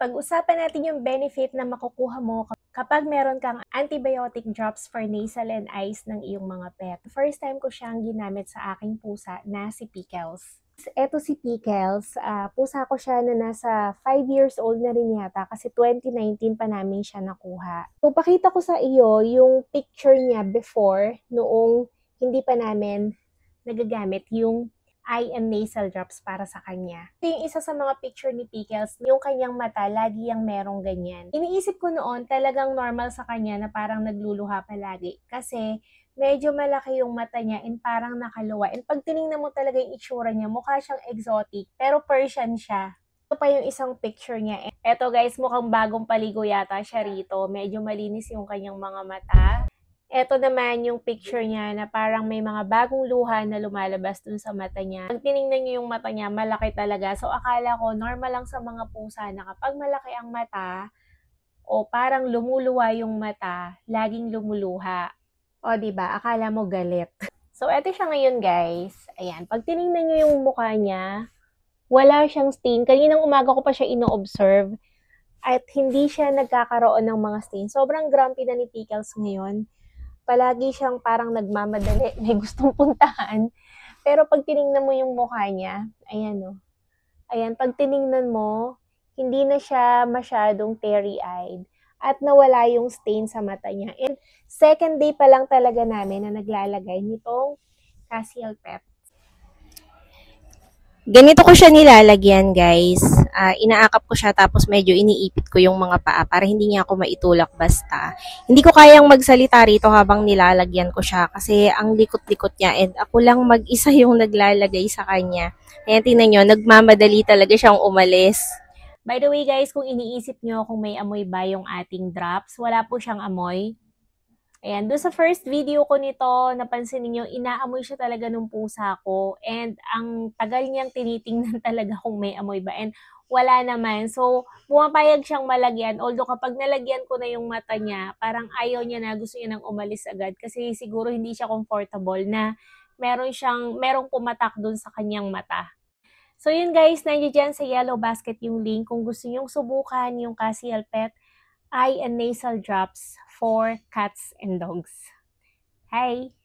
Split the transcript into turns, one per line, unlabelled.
Pag-usapan natin yung benefit na makukuha mo kapag meron kang antibiotic drops for nasal and eyes ng iyong mga pet. First time ko siyang ginamit sa aking pusa na si Pickles. Eto si Pickles, pusa ko siya na nasa 5 years old na rin yata kasi 2019 pa namin siya nakuha. So, pakita ko sa iyo yung picture niya before noong hindi pa namin nagagamit yung eye and nasal drops para sa kanya. Ito yung isa sa mga picture ni Pickles, yung kanyang mata, lagi yung merong ganyan. Iniisip ko noon, talagang normal sa kanya na parang nagluluha palagi. Kasi medyo malaki yung mata niya and parang nakaluwa. And pag tinignan mo talaga yung itsura niya, mukha siyang exotic, pero Persian siya. Ito pa yung isang picture niya. Eto guys, mukhang bagong paligo yata siya rito. Medyo malinis yung kanyang mga mata. Eto naman yung picture niya na parang may mga bagong luha na lumalabas dun sa mata niya. Pag tinignan niyo yung mata niya, malaki talaga. So, akala ko normal lang sa mga pusa na kapag malaki ang mata o parang lumuluwa yung mata, laging lumuluha. O, diba? Akala mo galit. So, eto siya ngayon, guys. Ayan. Pag tinignan niyo yung mukha niya, wala siyang stain. Kaninang umaga ko pa siya ino-observe at hindi siya nagkakaroon ng mga stain. Sobrang grumpy na ni Pickles ngayon. Palagi siyang parang nagmamadali, may gustong puntahan. Pero pag tiningnan mo yung mukha niya, ayan o. Ayan, pag tiningnan mo, hindi na siya masyadong teary-eyed at nawala yung stain sa mata niya. And second day pa lang talaga namin na naglalagay nitong Casial Pet. Ganito ko siya nilalagyan, guys. Inaakap ko siya tapos medyo iniipit ko yung mga paa para hindi niya ako maitulak basta. Hindi ko kayang magsalita rito habang nilalagyan ko siya kasi ang likot-likot niya and ako lang mag-isa yung naglalagay sa kanya. Ayan, tingnan nyo, nagmamadali talaga siyang umalis. By the way, guys, kung iniisip nyo kung may amoy ba yung ating drops, wala po siyang amoy. Ayan, doon sa first video ko nito, napansin niyo inaamoy siya talaga nung pusa ko. And ang tagal niyang tinitingnan talaga kung may amoy ba. And wala naman. So, pumapayag siyang malagyan. Although kapag nalagyan ko na yung mata niya, parang ayaw niya na, gusto niya nang umalis agad. Kasi siguro hindi siya comfortable na merong pumatak doon sa kanyang mata. So, yun guys, nandiyan dyan sa yellow basket yung link. Kung gusto niyong subukan yung Casial Pet eye and nasal drops for cats and dogs. Hi!